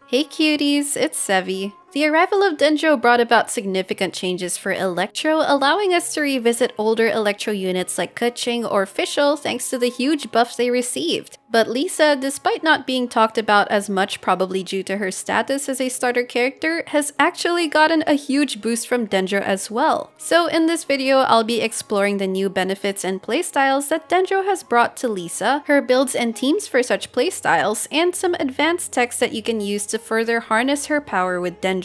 Hey cuties, it's Sevi. The arrival of Dendro brought about significant changes for Electro, allowing us to revisit older Electro units like Keqing or Fischl thanks to the huge buffs they received. But Lisa, despite not being talked about as much probably due to her status as a starter character, has actually gotten a huge boost from Dendro as well. So in this video, I'll be exploring the new benefits and playstyles that Dendro has brought to Lisa, her builds and teams for such playstyles, and some advanced techs that you can use to further harness her power with Dendro.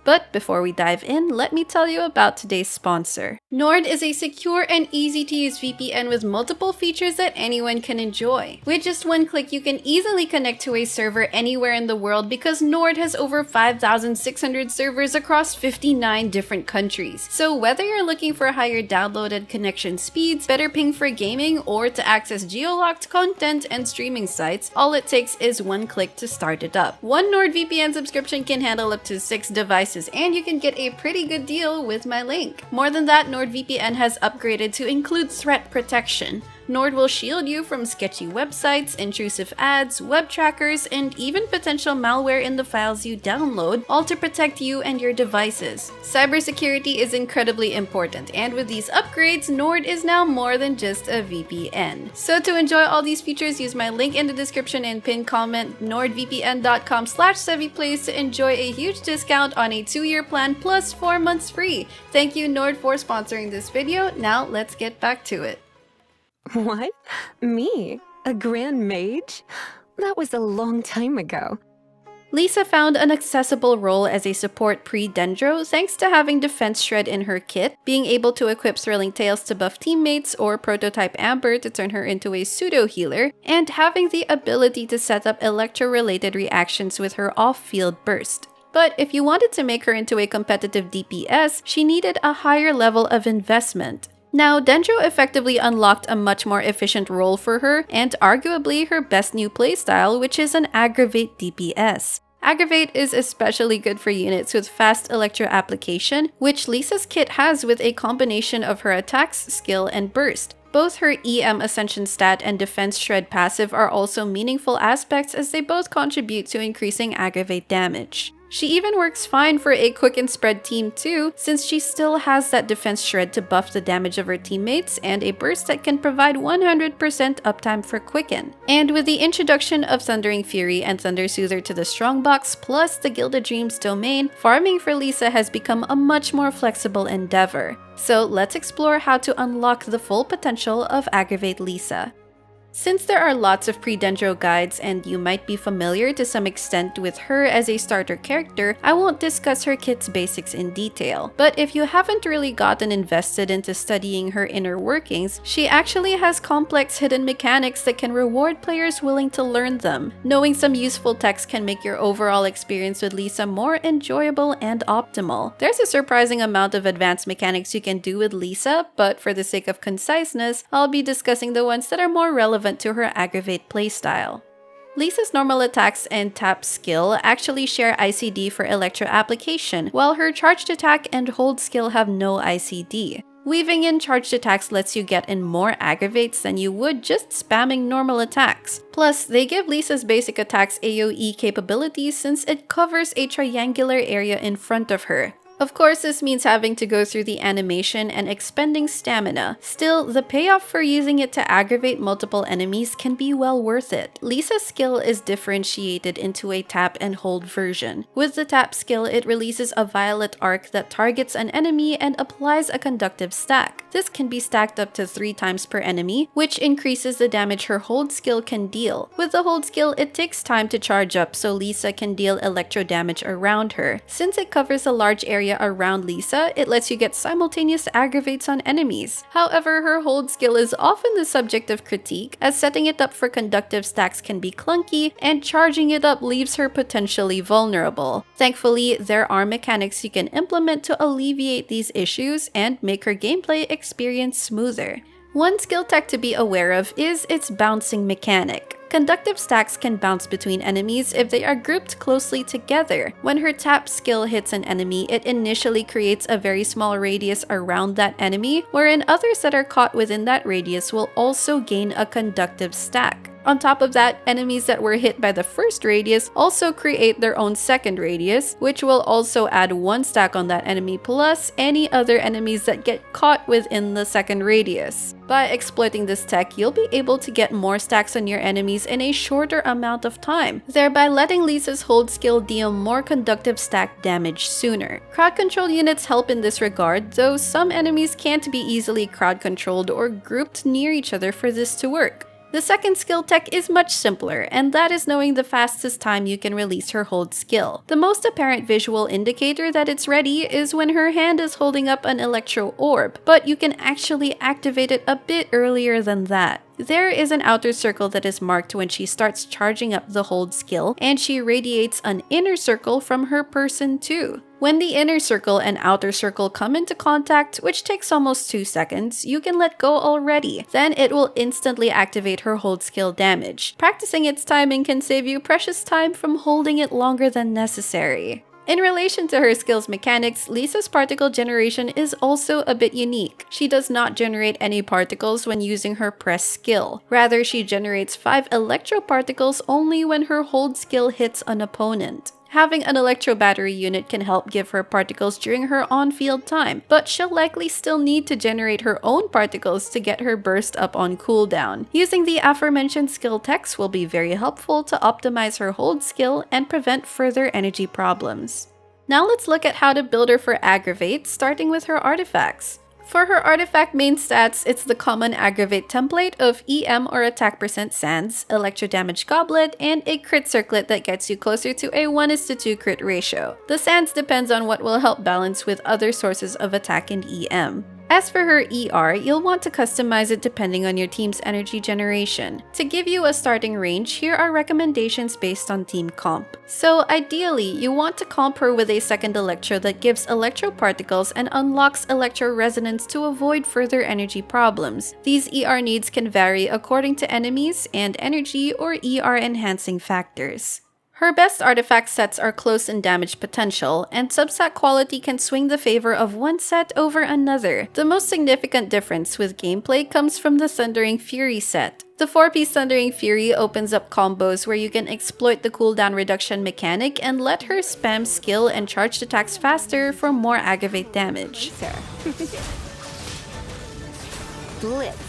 But before we dive in, let me tell you about today's sponsor. Nord is a secure and easy to use VPN with multiple features that anyone can enjoy. With just one click, you can easily connect to a server anywhere in the world because Nord has over 5,600 servers across 59 different countries. So whether you're looking for higher download and connection speeds, better ping for gaming, or to access geo-locked content and streaming sites, all it takes is one click to start it up. One NordVPN subscription can handle up to 6 devices, and you can get a pretty good deal with my link. More than that, NordVPN has upgraded to include threat protection. Nord will shield you from sketchy websites, intrusive ads, web trackers, and even potential malware in the files you download, all to protect you and your devices. Cybersecurity is incredibly important, and with these upgrades, Nord is now more than just a VPN. So to enjoy all these features, use my link in the description and pinned comment nordvpn.com/SeviPlays to enjoy a huge discount on a 2-year plan plus 4 months free. Thank you Nord for sponsoring this video. Now let's get back to it. What? Me? A grand mage? That was a long time ago. Lisa found an accessible role as a support pre-Dendro thanks to having Defense Shred in her kit, being able to equip Thrilling Tales to buff teammates or Prototype Amber to turn her into a pseudo-healer, and having the ability to set up Electro-related reactions with her off-field burst. But if you wanted to make her into a competitive DPS, she needed a higher level of investment. Now, Dendro effectively unlocked a much more efficient role for her, and arguably her best new playstyle, which is an Aggravate DPS. Aggravate is especially good for units with fast Electro application, which Lisa's kit has with a combination of her attacks, skill, and burst. Both her EM Ascension stat and Defense Shred passive are also meaningful aspects as they both contribute to increasing Aggravate damage. She even works fine for a quick and spread team too, since she still has that Defense Shred to buff the damage of her teammates and a burst that can provide 100% uptime for quicken. And with the introduction of Thundering Fury and Thunder Soother to the Strongbox plus the Gilded Dreams domain, farming for Lisa has become a much more flexible endeavor. So let's explore how to unlock the full potential of Aggravate Lisa. Since there are lots of pre-Dendro guides and you might be familiar to some extent with her as a starter character, I won't discuss her kit's basics in detail. But if you haven't really gotten invested into studying her inner workings, she actually has complex hidden mechanics that can reward players willing to learn them. Knowing some useful techs can make your overall experience with Lisa more enjoyable and optimal. There's a surprising amount of advanced mechanics you can do with Lisa, but for the sake of conciseness, I'll be discussing the ones that are more relevant to her Aggravate playstyle. Lisa's normal attacks and tap skill actually share ICD for Electro application, while her charged attack and hold skill have no ICD. Weaving in charged attacks lets you get in more aggravates than you would just spamming normal attacks. Plus, they give Lisa's basic attacks AoE capabilities since it covers a triangular area in front of her. Of course, this means having to go through the animation and expending stamina. Still, the payoff for using it to aggravate multiple enemies can be well worth it. Lisa's skill is differentiated into a tap and hold version. With the tap skill, it releases a violet arc that targets an enemy and applies a conductive stack. This can be stacked up to 3 times per enemy, which increases the damage her hold skill can deal. With the hold skill, it takes time to charge up so Lisa can deal Electro damage around her. Since it covers a large area around Lisa, it lets you get simultaneous aggravates on enemies. However, her hold skill is often the subject of critique, as setting it up for conductive stacks can be clunky, and charging it up leaves her potentially vulnerable. Thankfully, there are mechanics you can implement to alleviate these issues and make her gameplay experience smoother. One skill tech to be aware of is its bouncing mechanic. Conductive stacks can bounce between enemies if they are grouped closely together. When her tap skill hits an enemy, it initially creates a very small radius around that enemy, wherein others that are caught within that radius will also gain a conductive stack. On top of that, enemies that were hit by the first radius also create their own second radius, which will also add 1 stack on that enemy plus any other enemies that get caught within the second radius. By exploiting this tech, you'll be able to get more stacks on your enemies in a shorter amount of time, thereby letting Lisa's hold skill deal more conductive stack damage sooner. Crowd control units help in this regard, though some enemies can't be easily crowd controlled or grouped near each other for this to work. The second skill tech is much simpler, and that is knowing the fastest time you can release her hold skill. The most apparent visual indicator that it's ready is when her hand is holding up an Electro orb, but you can actually activate it a bit earlier than that. There is an outer circle that is marked when she starts charging up the hold skill, and she radiates an inner circle from her person too. When the inner circle and outer circle come into contact, which takes almost 2 seconds, you can let go already. Then it will instantly activate her hold skill damage. Practicing its timing can save you precious time from holding it longer than necessary. In relation to her skill's mechanics, Lisa's particle generation is also a bit unique. She does not generate any particles when using her press skill. Rather, she generates 5 electro particles only when her hold skill hits an opponent. Having an electro battery unit can help give her particles during her on-field time, but she'll likely still need to generate her own particles to get her burst up on cooldown. Using the aforementioned skill techs will be very helpful to optimize her hold skill and prevent further energy problems. Now let's look at how to build her for Aggravate, starting with her artifacts. For her artifact main stats, it's the common Aggravate template of EM or attack percent sands, electro damage goblet, and a crit circlet that gets you closer to a 1:2 crit ratio. The sands depends on what will help balance with other sources of attack and EM. As for her ER, you'll want to customize it depending on your team's energy generation. To give you a starting range, here are recommendations based on team comp. So ideally, you want to comp her with a second Electro that gives Electro particles and unlocks Electro resonance to avoid further energy problems. These ER needs can vary according to enemies and energy or ER enhancing factors. Her best artifact sets are close in damage potential, and subset quality can swing the favor of one set over another. The most significant difference with gameplay comes from the Thundering Fury set. The 4-piece Thundering Fury opens up combos where you can exploit the cooldown reduction mechanic and let her spam skill and charged attacks faster for more aggravate damage. Blitz.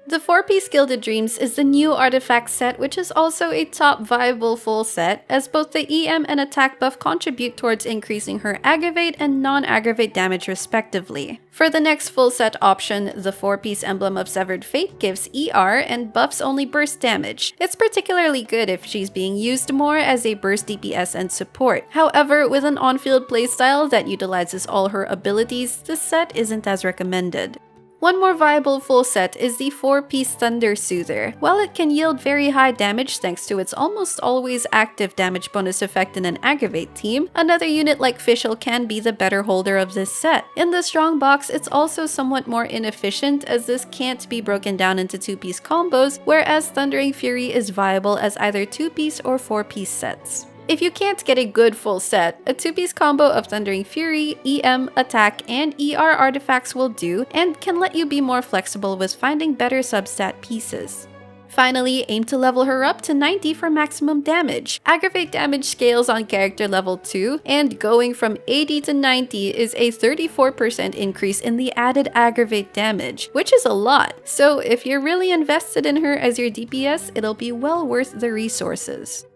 The 4-piece Gilded Dreams is the new artifact set, which is also a top viable full set, as both the EM and attack buff contribute towards increasing her aggravate and non-aggravate damage respectively. For the next full set option, the 4-piece Emblem of Severed Fate gives ER and buffs only burst damage. It's particularly good if she's being used more as a burst DPS and support. However, with an on-field playstyle that utilizes all her abilities, this set isn't as recommended. One more viable full set is the 4-piece Thunder Soother. While it can yield very high damage thanks to its almost always active damage bonus effect in an aggravate team, another unit like Fischl can be the better holder of this set. In the strong box, it's also somewhat more inefficient as this can't be broken down into 2-piece combos, whereas Thundering Fury is viable as either 2-piece or 4-piece sets. If you can't get a good full set, a 2-piece combo of Thundering Fury, EM, Attack, and ER artifacts will do and can let you be more flexible with finding better substat pieces. Finally, aim to level her up to 90 for maximum damage. Aggravate damage scales on character level 2, and going from 80 to 90 is a 34% increase in the added aggravate damage, which is a lot. So if you're really invested in her as your DPS, it'll be well worth the resources.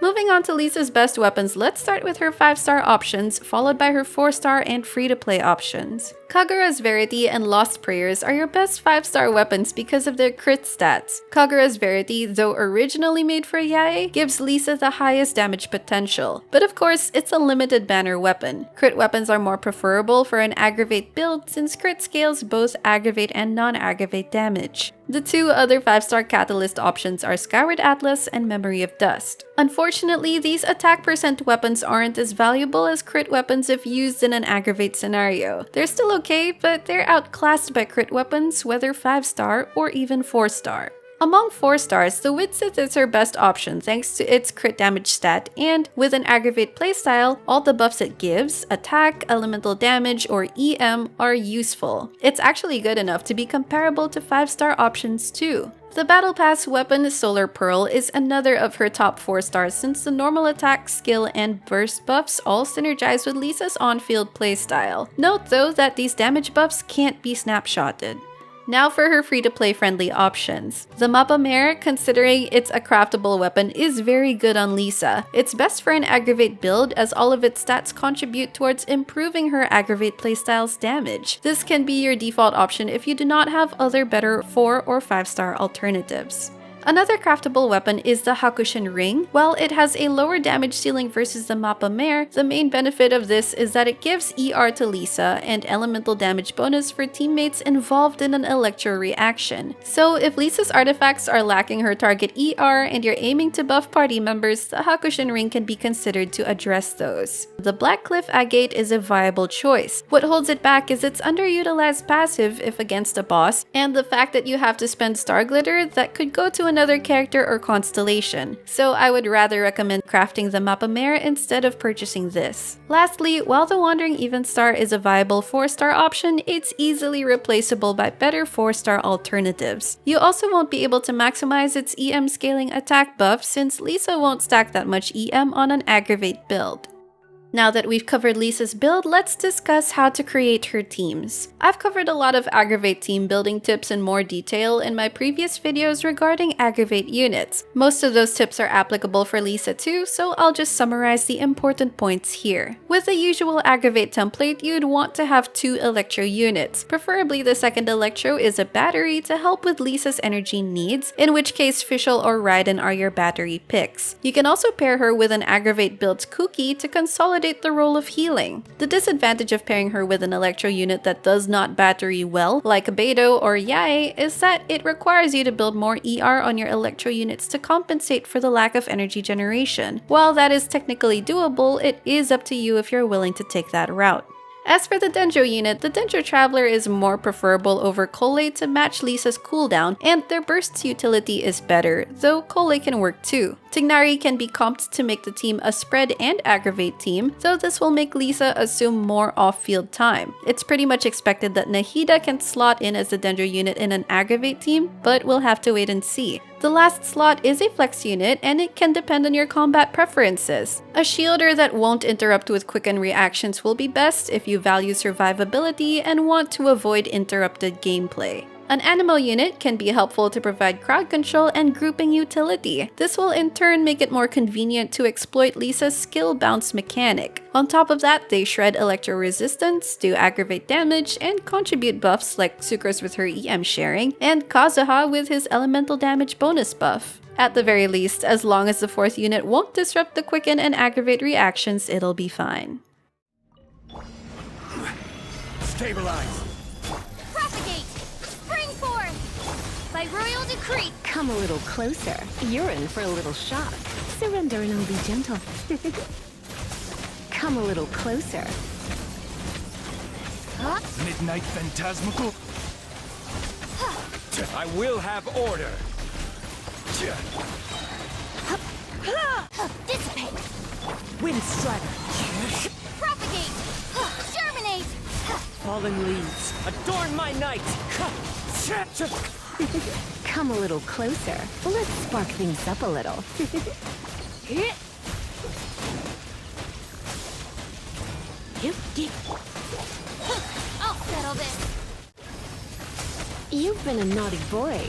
Moving on to Lisa's best weapons, let's start with her 5-star options, followed by her 4-star and free-to-play options. Kagura's Verity and Lost Prayers are your best 5-star weapons because of their crit stats. Kagura's Verity, though originally made for Yae, gives Lisa the highest damage potential. But of course, it's a limited banner weapon. Crit weapons are more preferable for an aggravate build since crit scales both aggravate and non-aggravate damage. The 2 other 5-star catalyst options are Skyward Atlas and Memory of Dust. Unfortunately, these attack percent weapons aren't as valuable as crit weapons if used in an aggravate scenario. They're still okay, but they're outclassed by crit weapons, whether 5-star or even 4-star. Among 4 stars, the Widsith is her best option thanks to its crit damage stat, and with an Aggravate playstyle, all the buffs it gives, attack, elemental damage, or EM, are useful. It's actually good enough to be comparable to 5-star options too. The Battle Pass weapon Solar Pearl is another of her top 4 stars since the normal attack, skill, and burst buffs all synergize with Lisa's on-field playstyle. Note though that these damage buffs can't be snapshotted. Now for her free-to-play friendly options. The Mappa Mare, considering it's a craftable weapon, is very good on Lisa. It's best for an Aggravate build as all of its stats contribute towards improving her Aggravate playstyle's damage. This can be your default option if you do not have other better 4 or 5-star alternatives. Another craftable weapon is the Hakushin Ring. While it has a lower damage ceiling versus the Mappa Mare, the main benefit of this is that it gives ER to Lisa and elemental damage bonus for teammates involved in an Electro reaction. So if Lisa's artifacts are lacking her target ER and you're aiming to buff party members, the Hakushin Ring can be considered to address those. The Blackcliff Agate is a viable choice. What holds it back is its underutilized passive if against a boss, and the fact that you have to spend Star Glitter that could go to another character or constellation, so I would rather recommend crafting the Mappa Mare instead of purchasing this. Lastly, while the Wandering Even Star is a viable 4-star option, it's easily replaceable by better 4-star alternatives. You also won't be able to maximize its EM scaling attack buff since Lisa won't stack that much EM on an Aggravate build. Now that we've covered Lisa's build, let's discuss how to create her teams. I've covered a lot of Aggravate team building tips in more detail in my previous videos regarding Aggravate units. Most of those tips are applicable for Lisa too, so I'll just summarize the important points here. With the usual Aggravate template, you'd want to have 2 Electro units. Preferably the second Electro is a battery to help with Lisa's energy needs, in which case Fischl or Raiden are your battery picks. You can also pair her with an Aggravate built Kuki to consolidate the role of healing. The disadvantage of pairing her with an Electro unit that does not battery well, like Beidou or Yae, is that it requires you to build more ER on your Electro units to compensate for the lack of energy generation. While that is technically doable, it is up to you if you're willing to take that route. As for the Dendro unit, the Dendro Traveler is more preferable over Collei to match Lisa's cooldown, and their burst's utility is better, though Collei can work too. Tignari can be comped to make the team a spread and Aggravate team, though this will make Lisa assume more off-field time. It's pretty much expected that Nahida can slot in as the Dendro unit in an Aggravate team, but we'll have to wait and see. The last slot is a flex unit, and it can depend on your combat preferences. A shielder that won't interrupt with quicken reactions will be best if you value survivability and want to avoid interrupted gameplay. An animal unit can be helpful to provide crowd control and grouping utility. This will in turn make it more convenient to exploit Lisa's skill bounce mechanic. On top of that, they shred electro resistance, do aggravate damage, and contribute buffs like Sucrose with her EM sharing, and Kazuha with his elemental damage bonus buff. At the very least, as long as the 4th unit won't disrupt the quicken and aggravate reactions, it'll be fine. Stabilize! Propagate! Spring forth! By royal decree! Come a little closer. You're in for a little shock. Surrender and I'll be gentle. Come a little closer. Huh? Midnight Phantasmical? I will have order! Dissipate! Wind Strider! Propagate! Germinate! Fallen leaves, adorn my night! Come a little closer. Let's spark things up a little. I'll settle this! You've been a naughty boy.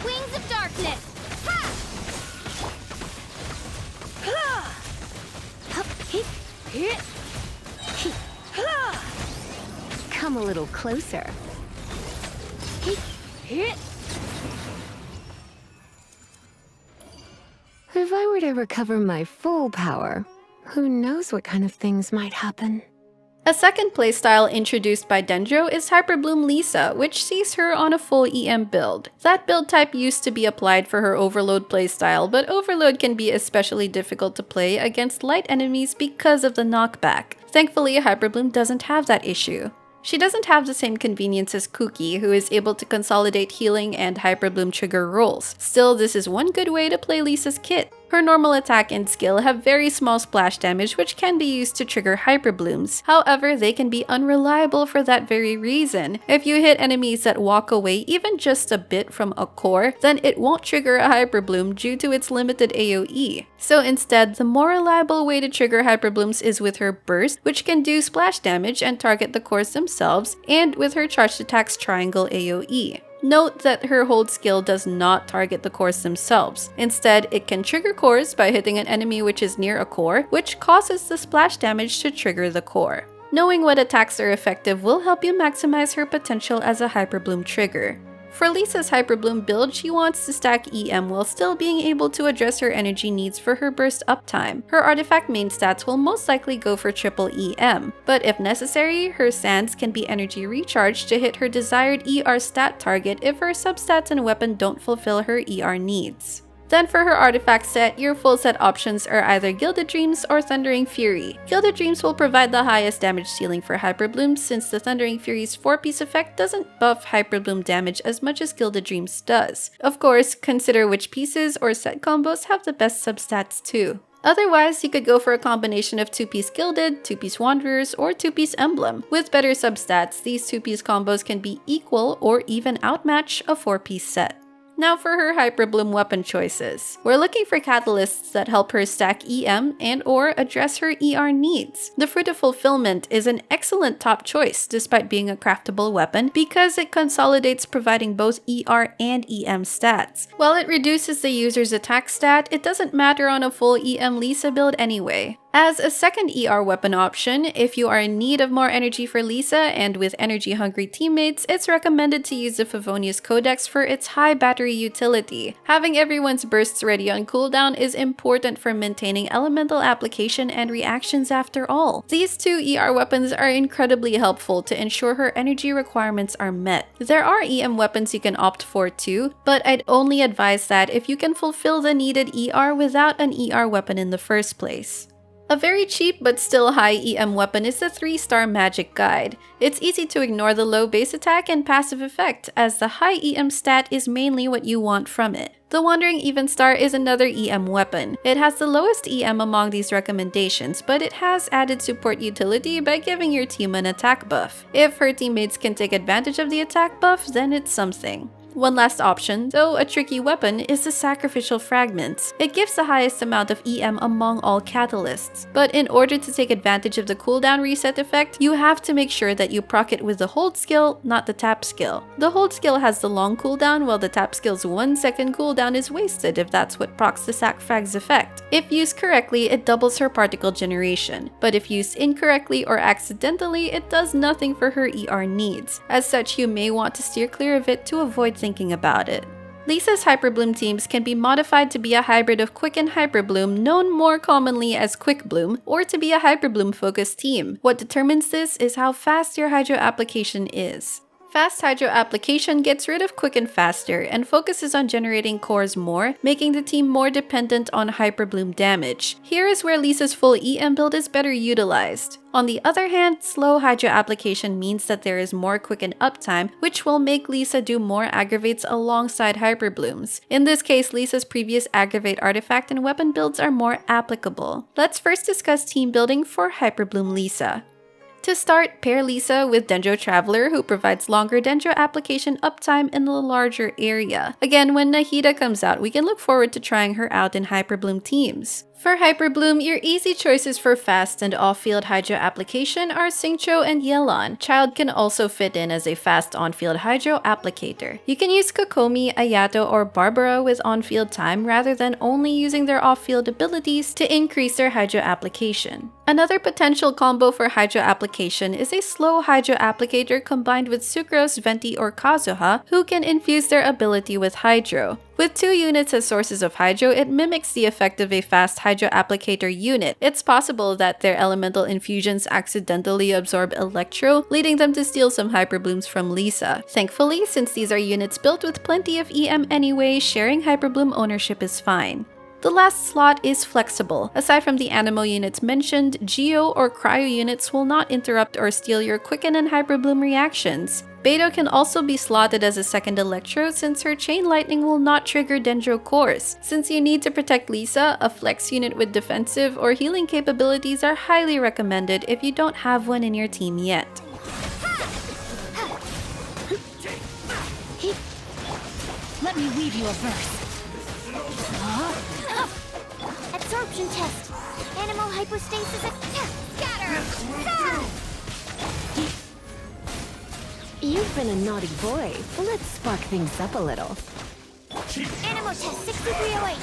Wings of darkness! Ha! Come a little closer. If I were to recover my full power, who knows what kind of things might happen. A second playstyle introduced by Dendro is Hyperbloom Lisa, which sees her on a full EM build. That build type used to be applied for her Overload playstyle, but Overload can be especially difficult to play against light enemies because of the knockback. Thankfully, Hyperbloom doesn't have that issue. She doesn't have the same convenience as Cookie, who is able to consolidate healing and Hyperbloom trigger roles. Still, this is one good way to play Lisa's kit. Her normal attack and skill have very small splash damage which can be used to trigger Hyperblooms. However, they can be unreliable for that very reason. If you hit enemies that walk away even just a bit from a core, then it won't trigger a Hyperbloom due to its limited AoE. So instead, the more reliable way to trigger Hyperblooms is with her burst, which can do splash damage and target the cores themselves, and with her charged attacks triangle AoE. Note that her hold skill does not target the cores themselves. Instead, it can trigger cores by hitting an enemy which is near a core, which causes the splash damage to trigger the core. Knowing what attacks are effective will help you maximize her potential as a Hyperbloom trigger. For Lisa's Hyperbloom build, she wants to stack EM while still being able to address her energy needs for her burst uptime. Her artifact main stats will most likely go for triple EM, but if necessary, her sands can be energy recharged to hit her desired ER stat target if her substats and weapon don't fulfill her ER needs. Then for her artifact set, your full set options are either Gilded Dreams or Thundering Fury. Gilded Dreams will provide the highest damage ceiling for Hyperbloom since the Thundering Fury's 4-piece effect doesn't buff Hyperbloom damage as much as Gilded Dreams does. Of course, consider which pieces or set combos have the best substats too. Otherwise, you could go for a combination of 2-piece Gilded, 2-piece Wanderers, or 2-piece Emblem. With better substats, these 2-piece combos can be equal or even outmatch a 4-piece set. Now for her Hyperbloom weapon choices. We're looking for catalysts that help her stack EM and or address her ER needs. The Fruit of Fulfillment is an excellent top choice despite being a craftable weapon because it consolidates providing both ER and EM stats. While it reduces the user's attack stat, it doesn't matter on a full EM Lisa build anyway. As a second ER weapon option, if you are in need of more energy for Lisa and with energy-hungry teammates, it's recommended to use the Favonius Codex for its high battery utility. Having everyone's bursts ready on cooldown is important for maintaining elemental application and reactions after all. These two ER weapons are incredibly helpful to ensure her energy requirements are met. There are EM weapons you can opt for too, but I'd only advise that if you can fulfill the needed ER without an ER weapon in the first place. A very cheap but still high EM weapon is the 3-star Magic Guide. It's easy to ignore the low base attack and passive effect, as the high EM stat is mainly what you want from it. The Wandering Even Star is another EM weapon. It has the lowest EM among these recommendations, but it has added support utility by giving your team an attack buff. If her teammates can take advantage of the attack buff, then it's something. One last option, though a tricky weapon, is the Sacrificial Fragments. It gives the highest amount of EM among all catalysts, but in order to take advantage of the cooldown reset effect, you have to make sure that you proc it with the hold skill, not the tap skill. The hold skill has the long cooldown, while the tap skill's 1-second cooldown is wasted if that's what procs the Sac Frag's effect. If used correctly, it doubles her particle generation, but if used incorrectly or accidentally, it does nothing for her ER needs. As such, you may want to steer clear of it to avoid thinking about it. Lisa's Hyperbloom teams can be modified to be a hybrid of Quick and Hyperbloom, known more commonly as Quickbloom, or to be a Hyperbloom-focused team. What determines this is how fast your Hydro application is. Fast Hydro application gets rid of Quicken faster and focuses on generating cores more, making the team more dependent on Hyperbloom damage. Here is where Lisa's full EM build is better utilized. On the other hand, slow Hydro application means that there is more Quicken uptime, which will make Lisa do more aggravates alongside Hyperblooms. In this case, Lisa's previous aggravate artifact and weapon builds are more applicable. Let's first discuss team building for Hyperbloom Lisa. To start, pair Lisa with Dendro Traveler, who provides longer Dendro application uptime in the larger area. Again, when Nahida comes out, we can look forward to trying her out in Hyperbloom teams. For Hyperbloom, your easy choices for fast and off-field Hydro application are Xingqiu and Yelan. Child can also fit in as a fast on-field Hydro applicator. You can use Kokomi, Ayato, or Barbara with on-field time rather than only using their off-field abilities to increase their Hydro application. Another potential combo for Hydro application is a slow Hydro applicator combined with Sucrose, Venti, or Kazuha, who can infuse their ability with Hydro. With 2 units as sources of Hydro, it mimics the effect of a fast Hydro applicator unit. It's possible that their elemental infusions accidentally absorb Electro, leading them to steal some Hyperblooms from Lisa. Thankfully, since these are units built with plenty of EM anyway, sharing Hyperbloom ownership is fine. The last slot is flexible. Aside from the Animo units mentioned, Geo or Cryo units will not interrupt or steal your Quicken and Hyperbloom reactions. Beidou can also be slotted as a second Electro since her Chain Lightning will not trigger Dendro cores. Since you need to protect Lisa, a flex unit with defensive or healing capabilities are highly recommended if you don't have one in your team yet. Let me weave you a verse. Absorption test. Animal hypostasis attack. Scatter. You've been a naughty boy. Let's spark things up a little. Animal test 6308.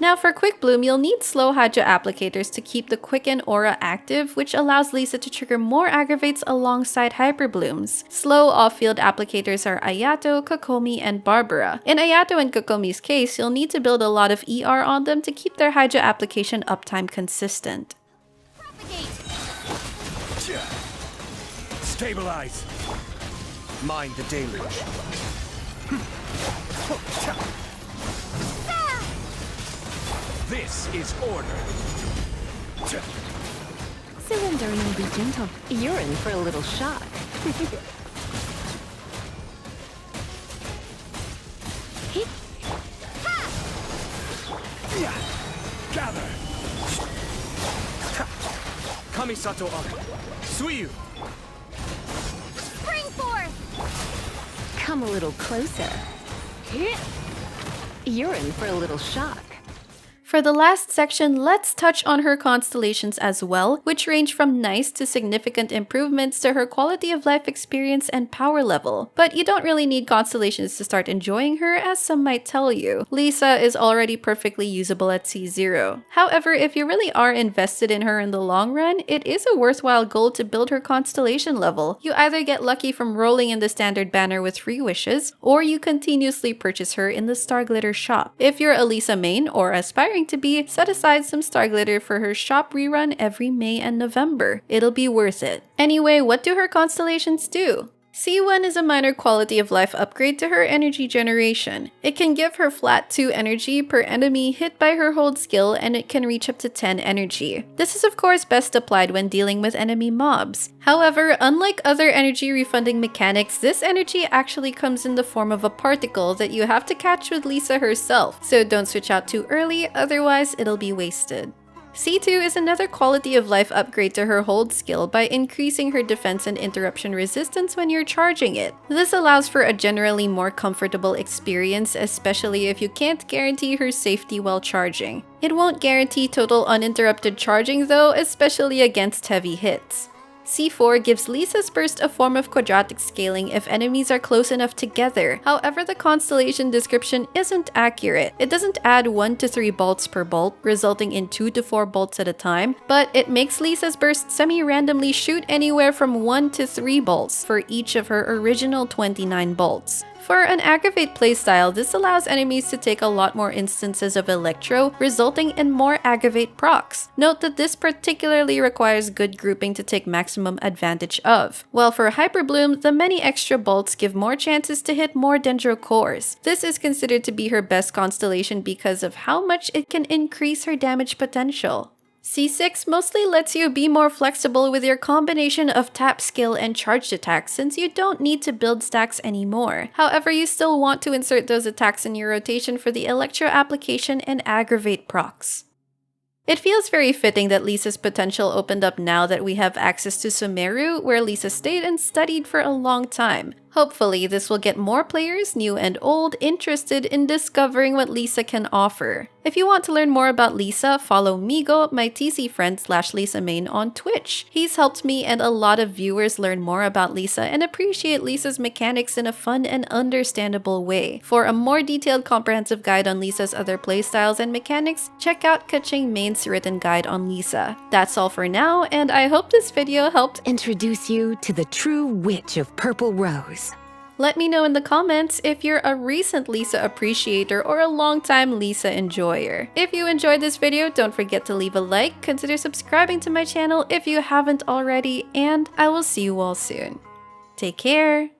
Now for Quickbloom, you'll need slow Hydra applicators to keep the Quicken aura active, which allows Lisa to trigger more aggravates alongside Hyperblooms. Slow off-field applicators are Ayato, Kokomi, and Barbara. In Ayato and Kokomi's case, you'll need to build a lot of ER on them to keep their Hydra application uptime consistent. Propagate. Stabilize. Mind the deluge. This is order. Surrender and be gentle. You're in for a little shock. Gather. Kamisato Aka. Suiyu. Spring forth. Come a little closer. You're in for a little shock. For the last section, let's touch on her constellations as well, which range from nice to significant improvements to her quality of life experience and power level. But you don't really need constellations to start enjoying her, as some might tell you. Lisa is already perfectly usable at C0. However, if you really are invested in her in the long run, it is a worthwhile goal to build her constellation level. You either get lucky from rolling in the standard banner with free wishes, or you continuously purchase her in the Star Glitter shop. If you're a Lisa main or aspiring to be, set aside some Star Glitter for her shop rerun every May and November. It'll be worth it. Anyway, what do her constellations do? C1 is a minor quality of life upgrade to her energy generation. It can give her flat 2 energy per enemy hit by her hold skill, and it can reach up to 10 energy. This is of course best applied when dealing with enemy mobs. However, unlike other energy refunding mechanics, this energy actually comes in the form of a particle that you have to catch with Lisa herself, so don't switch out too early, otherwise it'll be wasted. C2 is another quality of life upgrade to her hold skill by increasing her defense and interruption resistance when you're charging it. This allows for a generally more comfortable experience, especially if you can't guarantee her safety while charging. It won't guarantee total uninterrupted charging though, especially against heavy hits. C4 gives Lisa's burst a form of quadratic scaling if enemies are close enough together. However, the constellation description isn't accurate. It doesn't add 1 to 3 bolts per bolt, resulting in 2 to 4 bolts at a time, but it makes Lisa's burst semi-randomly shoot anywhere from 1 to 3 bolts for each of her original 29 bolts. For an Aggravate playstyle, this allows enemies to take a lot more instances of Electro, resulting in more Aggravate procs. Note that this particularly requires good grouping to take maximum advantage of. While for Hyperbloom, the many extra bolts give more chances to hit more Dendro cores. This is considered to be her best constellation because of how much it can increase her damage potential. C6 mostly lets you be more flexible with your combination of tap skill and charged attacks since you don't need to build stacks anymore. However, you still want to insert those attacks in your rotation for the Electro application and Aggravate procs. It feels very fitting that Lisa's potential opened up now that we have access to Sumeru, where Lisa stayed and studied for a long time. Hopefully, this will get more players, new and old, interested in discovering what Lisa can offer. If you want to learn more about Lisa, follow Migo, my TC friend / Lisa main on Twitch. He's helped me and a lot of viewers learn more about Lisa and appreciate Lisa's mechanics in a fun and understandable way. For a more detailed comprehensive guide on Lisa's other playstyles and mechanics, check out Kaching Main's written guide on Lisa. That's all for now, and I hope this video helped Introduce you to the true witch of Purple Rose. Let me know in the comments if you're a recent Lisa appreciator or a long-time Lisa enjoyer. If you enjoyed this video, don't forget to leave a like, consider subscribing to my channel if you haven't already, and I will see you all soon. Take care!